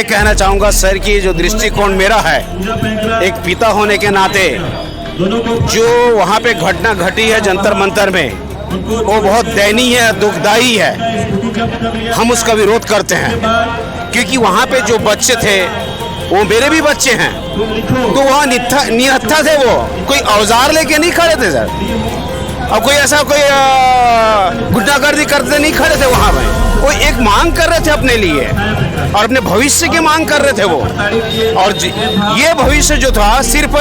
कहना चाहूँगा सर कि जो दृष्टिकोण मेरा है एक पिता होने के नाते, जो वहाँ पे घटना घटी है जंतर मंतर में, वो बहुत दयनीय है, दुखदाई है। हम उसका विरोध करते हैं क्योंकि वहाँ पे जो बच्चे थे वो मेरे भी बच्चे हैं, तो वहाँ निहत्था थे, वो कोई औजार लेके नहीं खड़े थे सर, और कोई ऐसा कोई गुंडागर्दी करते नहीं खड़े थे वहाँ पे। वो एक मांग कर रहे थे अपने लिए और अपने भविष्य की मांग कर रहे थे वो, और ये भविष्य जो था सिर्फ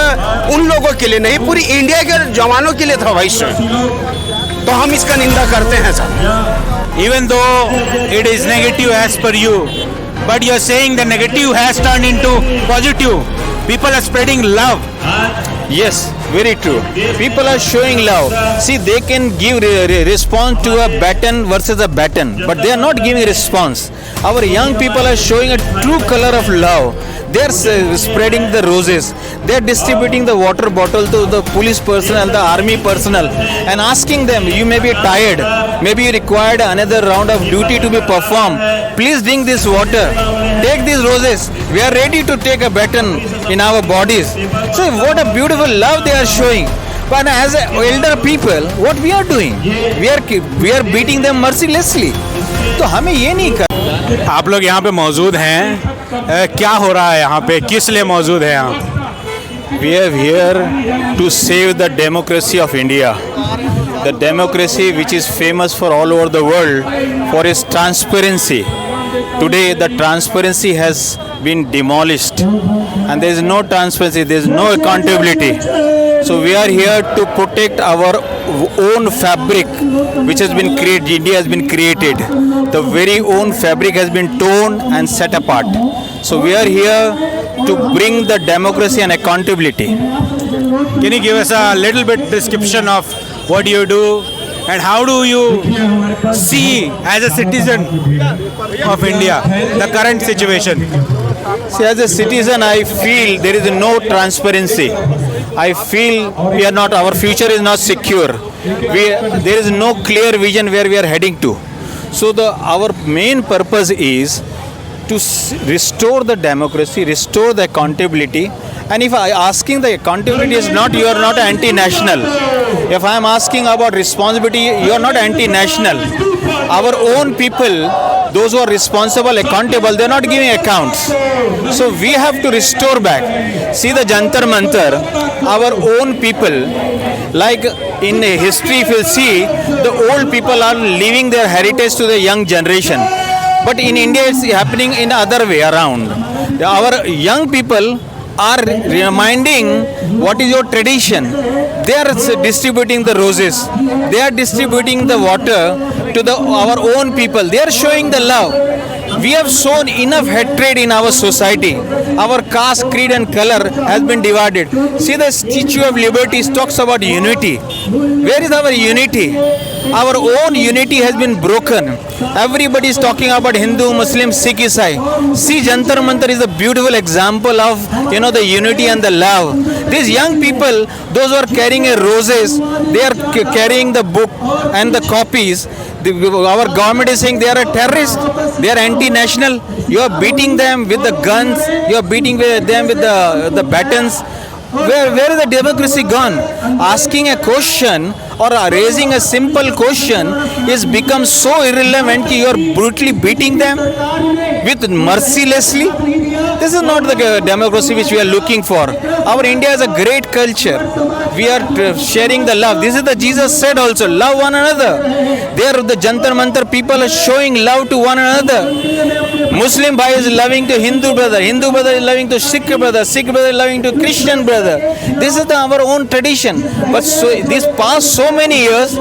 उन लोगों के लिए नहीं, पूरी इंडिया के जवानों के लिए था भविष्य। तो हम इसका निंदा करते हैं sir. Even though it is negative as per you, but you are saying the negative has turned into positive. People are spreading love. Yes, very true. People are showing love. See, they can give response to a baton versus a baton, but they are not giving response. Our young people are showing a true color of love. They are spreading the roses. They are distributing the water bottle to the police personnel, the army personnel, and asking them, you may be tired, maybe you required another round of duty to be performed. Please drink this water. Take these roses. We are ready to take a baton in our bodies. So what a beautiful love they are showing. But as elder people, what we are doing? We are beating them mercilessly. तो हमें ये नहीं कर। आप लोग यहाँ पे मौजूद हैं, क्या हो रहा है यहाँ पे, किस लिए मौजूद है यहाँ? We are here to save the democracy of India. The democracy which is famous for all over the world for its transparency. Today the transparency has been demolished and there is no transparency, there is no accountability. So we are here to protect our own fabric which has been created, India has been created. The very own fabric has been torn and set apart. So we are here to bring the democracy and accountability. Can you give us a little bit description of what you do and how do you see as a citizen of India the current situation? See, as a citizen, I feel there is no transparency. I feel we are not, our future is not secure. There is no clear vision where we are heading to. So our main purpose is to restore the democracy, restore the accountability. And if I asking the accountability is not, you are not anti-national. If I am asking about responsibility, you are not anti-national. Our own people, those who are responsible, accountable, they are not giving accounts. So we have to restore back. See the Jantar Mantar, our own people, like in history if you see, the old people are leaving their heritage to the young generation. But in India it's happening in other way around. Our young people are reminding what is your tradition. They are distributing the roses. They are distributing the water to our own people. They are showing the love. We have shown enough hatred in our society. Our caste, creed and color has been divided. See, the Statue of Liberty talks about unity. Where is our unity? Our own unity has been broken. Everybody is talking about Hindu, Muslim, Sikh, Isai. See, Jantar Mantar is a beautiful example of, the unity and the love. These young people, those who are carrying roses, they are carrying the book and the copies. Our government is saying they are a terrorist, they are anti-national. You are beating them with the guns, you are beating them with the batons. Where is the democracy gone? Asking a question or raising a simple question is become so irrelevant that you are brutally beating them with mercilessly. This is not the democracy which we are looking for. Our India is a great culture. We are sharing the love. This is the Jesus said also, love one another. There the Jantar Mantar people are showing love to one another. Muslim bhai is loving to Hindu brother is loving to Sikh brother is loving to Christian brother. This is our own tradition. But this past so many years,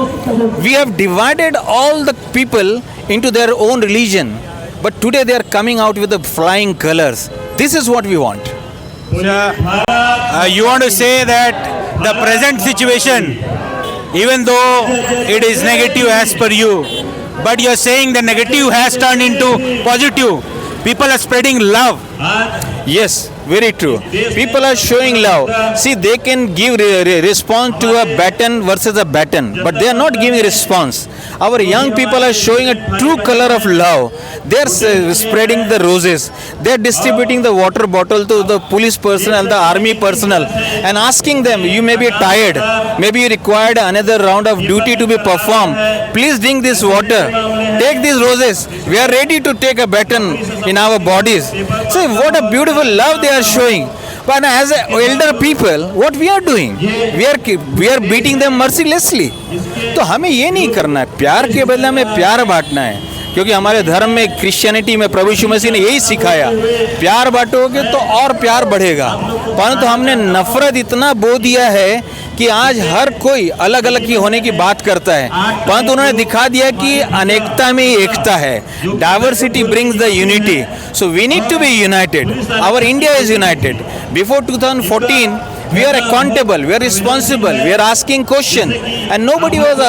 we have divided all the people into their own religion. But today they are coming out with the flying colors. This is what we want. You want to say that the present situation, even though it is negative as per you, but you are saying the negative has turned into positive. People are spreading love. Yes, very true. People are showing love. See, they can give response to a baton versus a baton, but they are not giving response. Our young people are showing a true color of love. They are spreading the roses. They are distributing the water bottle to the police personnel, the army personnel, and asking them, you may be tired, maybe you required another round of duty to be performed. Please drink this water. Take these roses. We are ready to take a baton in our bodies. So what a beautiful love they are showing. But as elder people, what we are doing? We are beating them mercilessly. तो हमें ये नहीं करना है. प्यार के बदले हमें प्यार बांटना है. क्योंकि हमारे धर्म में, क्रिश्चियनिटी में प्रभु यीशु मसीह ने यही सिखाया, प्यार बांटोगे तो और प्यार बढ़ेगा. परंतु हमने नफरत इतना बो दिया है कि आज हर कोई अलग अलग की होने की बात करता है. परंतु उन्होंने दिखा दिया कि अनेकता में ही एकता है. Diversity brings the unity. So we need to be united. Our India is united. Before 2014 we are accountable, we are responsible, we are asking question and nobody was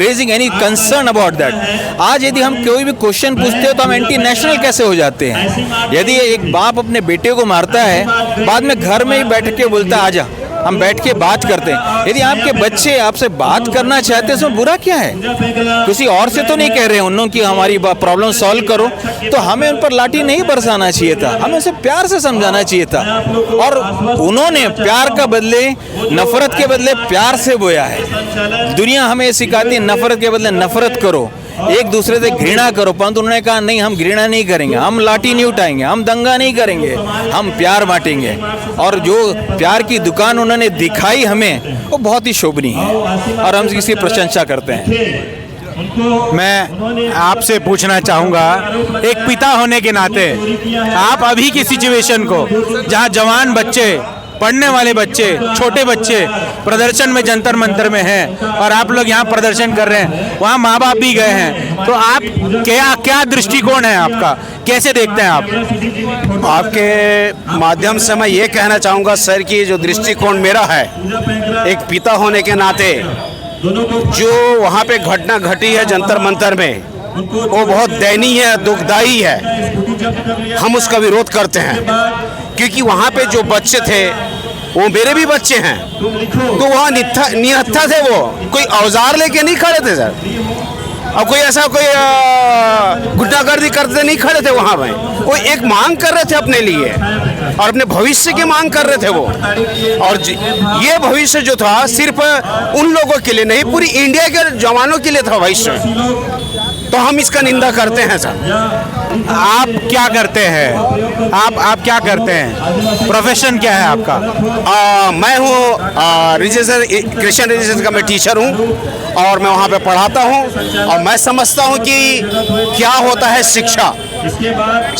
raising any concern about that. आज यदि हम कोई भी question पूछते हो तो हम anti national कैसे हो जाते हैं. यदि एक बाप अपने बेटे को मारता है, बाद में घर में ही बैठ के बोलता है आजा, हम बैठ के बात करते हैं. यदि आपके बच्चे आपसे बात करना चाहते हैं उसमें बुरा क्या है? किसी और से तो नहीं कह रहे हैं उन लोगों की हमारी प्रॉब्लम सॉल्व करो. तो हमें उन पर लाठी नहीं बरसाना चाहिए था, हमें उसे प्यार से समझाना चाहिए था. और उन्होंने प्यार का बदले नफरत के बदले प्यार से बोया है. दुनिया हमें सिखाती है नफरत के बदले नफरत करो, एक दूसरे से घृणा करो. परंतु उन्होंने कहा नहीं, हम घृणा नहीं करेंगे, हम लाठी नहीं उठाएंगे, हम दंगा नहीं करेंगे, हम प्यार बांटेंगे. और जो प्यार की दुकान उन्होंने दिखाई हमें, वो बहुत ही शोभनीय है और हम इसकी प्रशंसा करते हैं. मैं आपसे पूछना चाहूँगा, एक पिता होने के नाते आप अभी की सिचुएशन को, जहाँ जवान बच्चे, पढ़ने वाले बच्चे, छोटे बच्चे प्रदर्शन में जंतर मंतर में हैं और आप लोग यहाँ प्रदर्शन कर रहे हैं, वहाँ माँ बाप भी गए हैं, तो आप क्या दृष्टिकोण है आपका, कैसे देखते हैं आप? आपके माध्यम से मैं ये कहना चाहूँगा सर कि जो दृष्टिकोण मेरा है एक पिता होने के नाते, जो वहाँ पे घटना घटी है जंतर मंतर में, वो बहुत दयनीय है, दुखदाई है. हम उसका विरोध करते हैं क्योंकि वहाँ पे जो बच्चे थे वो मेरे भी बच्चे हैं. तो वहाँ निहत्था थे, वो कोई औजार लेके नहीं खड़े थे सर, और कोई ऐसा कोई गुंडागर्दी करते नहीं खड़े थे वहाँ पे. वो एक मांग कर रहे थे अपने लिए और अपने भविष्य की मांग कर रहे थे वो. और ये भविष्य जो था सिर्फ उन लोगों के लिए नहीं, पूरी इंडिया के जवानों के लिए था भविष्य. तो हम इसका निंदा करते हैं सर. आप क्या करते हैं? आप क्या करते हैं? प्रोफेशन क्या है आपका? मैं हूँ रजिस्टर, क्रिश्चियन रजिस्टर का मैं टीचर हूँ और मैं वहाँ पे पढ़ाता हूँ. और मैं समझता हूँ कि क्या होता है शिक्षा,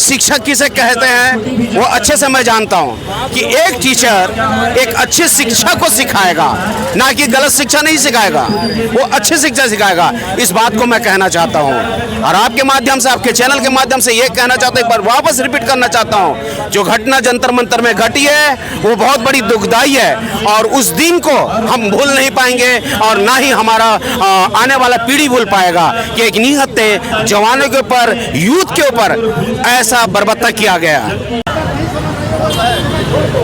शिक्षा किसे कहते हैं वो अच्छे से मैं जानता हूँ कि एक टीचर एक अच्छी शिक्षा को सिखाएगा, ना कि गलत शिक्षा नहीं सिखाएगा, वो अच्छी शिक्षा सिखाएगा. इस बात को मैं कहना चाहता हूँ और आपके माध्यम से, आपके चैनल के माध्यम से ये कहना चाहता हूँ, एक बार वापस रिपीट करना चाहता हूँ, जो घटना जंतर मंतर में घटी है वो बहुत बड़ी दुखदाई है और उस दिन को हम भूल नहीं पाएंगे और ना ही हमारा आने वाला पीढ़ी भूल पाएगा कि एक निहत्थे जवानों के ऊपर, यूथ के ऊपर ऐसा बर्बरता किया गया.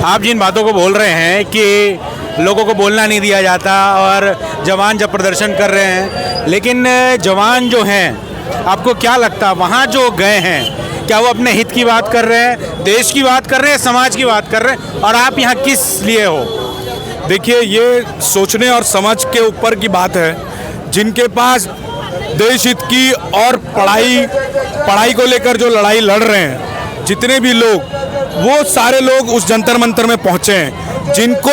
आप जिन बातों को बोल रहे हैं कि लोगों को बोलना नहीं दिया जाता और जवान जब प्रदर्शन कर रहे हैं, लेकिन जवान जो हैं, आपको क्या लगता है वहाँ जो गए हैं, क्या वो अपने हित की बात कर रहे हैं, देश की बात कर रहे हैं, समाज की बात कर रहे हैं, और आप यहाँ किस लिए हो? देखिए, ये सोचने और समझ के ऊपर की बात है. जिनके पास देश हित की और पढ़ाई को लेकर जो लड़ाई लड़ रहे हैं, जितने भी लोग, वो सारे लोग उस जंतर मंतर में पहुँचे हैं. जिनको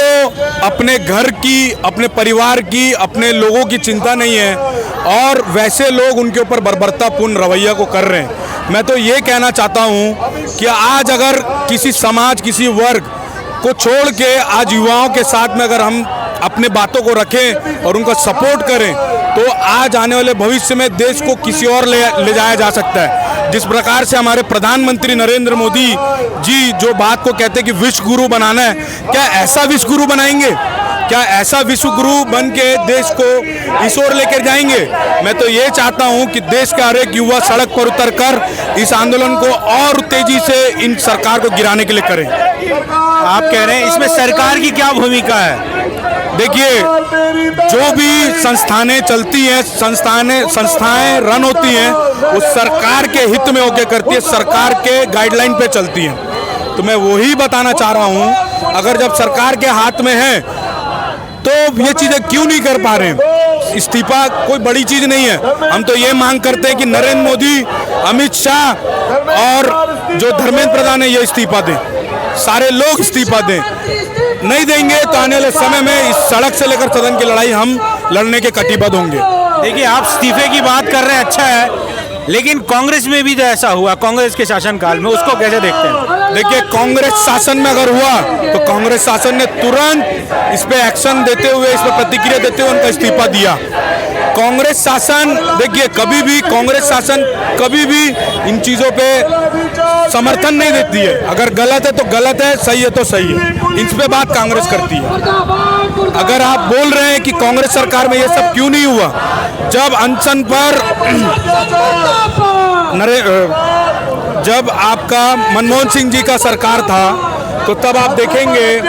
अपने घर की, अपने परिवार की, अपने लोगों की चिंता नहीं है और वैसे लोग उनके ऊपर बर्बरतापूर्ण रवैया को कर रहे हैं. मैं तो ये कहना चाहता हूँ कि आज अगर किसी समाज, किसी वर्ग को छोड़ के आज युवाओं के साथ में अगर हम अपने बातों को रखें और उनका सपोर्ट करें, तो आज आने वाले भविष्य में देश को किसी और ले जाया जा सकता है. जिस प्रकार से हमारे प्रधानमंत्री नरेंद्र मोदी जी जो बात को कहते हैं कि विश्व गुरु बनाना है, क्या ऐसा विश्व गुरु बनाएंगे क्या ऐसा विश्वगुरु बन के देश को इस ओर लेकर जाएंगे? मैं तो ये चाहता हूं कि देश का हर एक युवा सड़क पर उतरकर इस आंदोलन को और तेजी से इन सरकार को गिराने के लिए करें। आप कह रहे हैं इसमें सरकार की क्या भूमिका है? देखिए, जो भी संस्थानें चलती हैं, संस्थाएं रन होती हैं, वो सरकार के हित में होकर करती है, सरकार के गाइडलाइन पे चलती हैं। तो मैं वही बताना चाह रहा हूं, अगर जब सरकार के हाथ में है तो ये चीजें क्यों नहीं कर पा रहे हैं? इस्तीफा कोई बड़ी चीज नहीं है। हम तो ये मांग करते हैं कि नरेंद्र मोदी, अमित शाह और जो धर्मेंद्र प्रधान है, ये इस्तीफा दें, सारे लोग इस्तीफा दें। नहीं देंगे तो आने वाले समय में इस सड़क से लेकर सदन की लड़ाई हम लड़ने के कटिबद्ध होंगे। देखिए, आप इस्तीफे की बात कर रहे हैं, अच्छा है, लेकिन कांग्रेस में भी तो ऐसा हुआ, कांग्रेस के शासनकाल में, उसको कैसे देखते हैं? देखिए, कांग्रेस शासन में अगर हुआ तो कांग्रेस शासन ने तुरंत इस पे एक्शन देते हुए, इस पे प्रतिक्रिया देते हुए उनका इस्तीफा दिया। कांग्रेस शासन, देखिए, कभी भी कांग्रेस शासन कभी भी इन चीजों पे समर्थन नहीं देती है। अगर गलत है तो गलत है, सही है तो सही है, इन पे बात कांग्रेस करती है। अगर आप बोल रहे हैं कि कांग्रेस सरकार में ये सब क्यों नहीं हुआ, जब अनशन पर जब आपका मनमोहन सिंह जी का सरकार था, तो तब आप देखेंगे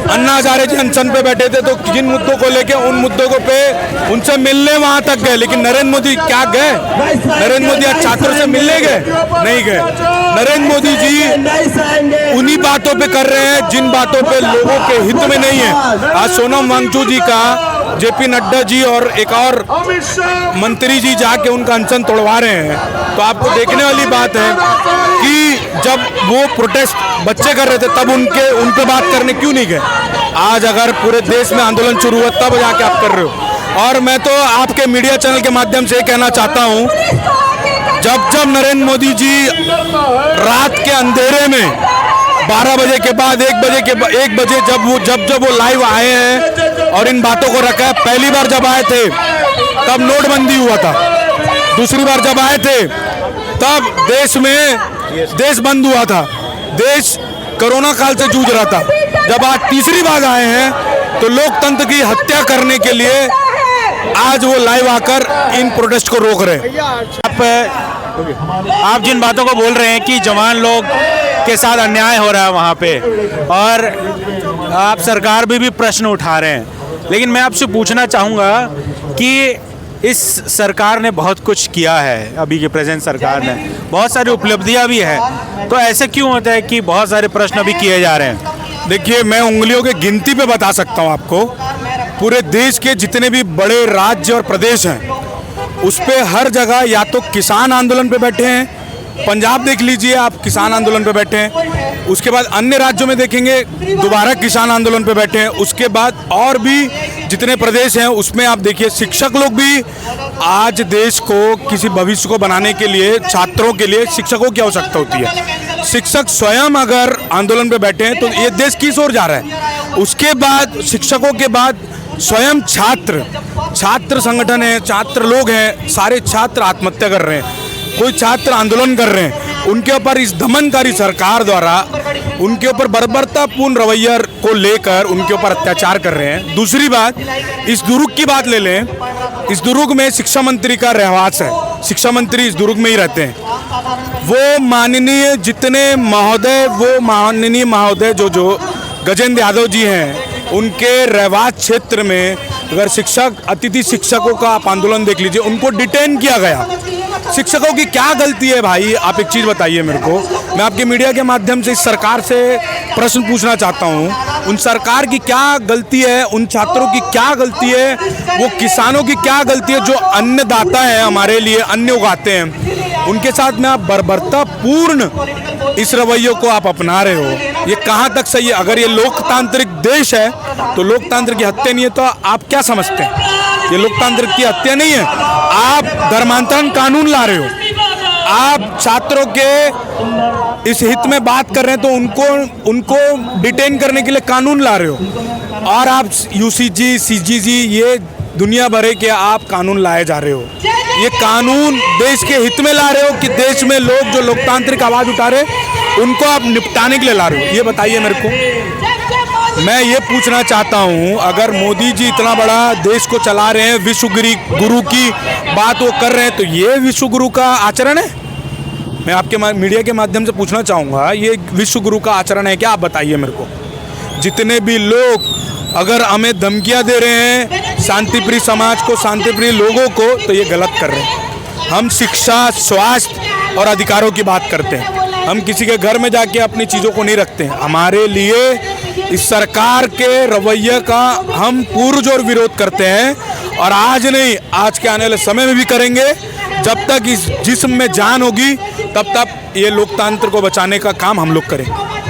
अन्ना हजारे जी अनशन पे बैठे थे, तो जिन मुद्दों को लेके उन मुद्दों को पे उनसे मिलने वहां तक गए, लेकिन नरेंद्र मोदी क्या गए? नरेंद्र मोदी आज छात्रों से मिलने गए? नहीं गए। नरेंद्र मोदी जी उन्हीं बातों पे कर रहे हैं जिन बातों पे लोगों के हित में नहीं है। आज सोनम वांगचुक जी का जेपी नड्डा जी और एक और मंत्री जी जाके उनका अनशन तोड़वा रहे हैं, तो आपको देखने वाली बात है कि जब वो प्रोटेस्ट बच्चे कर रहे थे तब उन पे बात करने क्यों नहीं गए? आज अगर पूरे देश में आंदोलन शुरू हुआ तब जाके आप कर रहे हो। और मैं तो आपके मीडिया चैनल के माध्यम से कहना चाहता हूं, जब नरेंद्र मोदी जी रात के अंधेरे में 12 बजे के बाद 1 बजे जब वो लाइव आए हैं और इन बातों को रखा है, पहली बार जब आए थे तब नोटबंदी हुआ था, दूसरी बार जब आए थे तब देश बंद हुआ था, देश कोरोना काल से जूझ रहा था। जब आज तीसरी बार आए हैं तो लोकतंत्र की हत्या करने के लिए आज वो लाइव आकर इन प्रोटेस्ट को रोक रहे हैं। आप जिन बातों को बोल रहे हैं कि जवान लोग के साथ अन्याय हो रहा है वहाँ पे, और आप सरकार भी प्रश्न उठा रहे हैं, लेकिन मैं आपसे पूछना चाहूँगा कि इस सरकार ने बहुत कुछ किया है, अभी की प्रेजेंट सरकार ने बहुत सारी उपलब्धियां भी है, तो ऐसे क्यों होता है कि बहुत सारे प्रश्न अभी किए जा रहे हैं? देखिए, मैं उंगलियों के गिनती पे बता सकता हूँ आपको। पूरे देश के जितने भी बड़े राज्य और प्रदेश हैं उस पे हर जगह या तो किसान आंदोलन पे बैठे हैं, पंजाब देख लीजिए आप, किसान आंदोलन पे बैठे हैं। उसके बाद अन्य राज्यों में देखेंगे दोबारा किसान आंदोलन पे बैठे हैं। उसके बाद और भी जितने प्रदेश हैं उसमें आप देखिए शिक्षक लोग भी आज देश को किसी भविष्य को बनाने के लिए, छात्रों के लिए शिक्षकों की आवश्यकता होती है। शिक्षक स्वयं अगर आंदोलन पे बैठे हैं तो ये देश किस ओर जा रहा है? उसके बाद शिक्षकों के बाद स्वयं छात्र संगठन है, छात्र लोग हैं, सारे छात्र आत्महत्या कर रहे हैं, कोई छात्र आंदोलन कर रहे हैं। उनके ऊपर इस दमनकारी सरकार द्वारा उनके ऊपर बर्बरतापूर्ण रवैया को लेकर उनके ऊपर अत्याचार कर रहे हैं। दूसरी बात, इस दुर्ग की बात ले लें, इस दुर्ग में शिक्षा मंत्री का रहवास है, शिक्षा मंत्री इस दुर्ग में ही रहते हैं। वो माननीय महोदय जो गजेंद्र यादव जी हैं, उनके रहवास क्षेत्र में अगर अतिथि शिक्षकों का आप आंदोलन देख लीजिए, उनको डिटेन किया गया। शिक्षकों की क्या गलती है भाई? आप एक चीज़ बताइए मेरे को। मैं आपके मीडिया के माध्यम से इस सरकार से प्रश्न पूछना चाहता हूँ, उन सरकार की क्या गलती है, उन छात्रों की क्या गलती है, वो किसानों की क्या गलती है जो अन्नदाता है, हमारे लिए अन्न उगाते हैं, उनके साथ में आप बर्बरतापूर्ण इस रवैये को आप अपना रहे हो। ये कहाँ तक सही है? अगर ये लोकतांत्रिक देश है तो लोकतंत्र की हत्या नहीं है, तो आप क्या समझते हैं? ये लोकतंत्र की हत्या नहीं है, आप धर्मांतरण कानून ला रहे हो। आप छात्रों के इस हित में बात कर रहे हैं तो उनको डिटेन करने के लिए कानून ला रहे हो, और आप यूसीजी, सीजीजी, ये दुनिया भरे के आप कानून लाए जा रहे हो। ये कानून देश के हित में ला रहे हो कि देश में लोग जो लोकतांत्रिक आवाज उठा रहे उनको आप निपटाने के लिए ला रहे हो? ये बताइए मेरे को। मैं ये पूछना चाहता हूँ, अगर मोदी जी इतना बड़ा देश को चला रहे हैं, विश्व गुरु की बात वो कर रहे हैं, तो ये विश्व गुरु का आचरण है? मैं आपके मीडिया के माध्यम से पूछना चाहूँगा, ये विश्व गुरु का आचरण है क्या? आप बताइए मेरे को। जितने भी लोग अगर हमें धमकियाँ दे रहे हैं शांति प्रिय समाज को, शांति प्रिय लोगों को, तो ये गलत कर रहे हैं। हम शिक्षा, स्वास्थ्य और अधिकारों की बात करते हैं, हम किसी के घर में जाके अपनी चीज़ों को नहीं रखते हैं। हमारे लिए इस सरकार के रवैये का हम पुरजोर विरोध करते हैं, और आज नहीं, आज के आने वाले समय में भी करेंगे। जब तक इस जिस्म में जान होगी तब तक ये लोकतंत्र को बचाने का काम हम लोग करेंगे।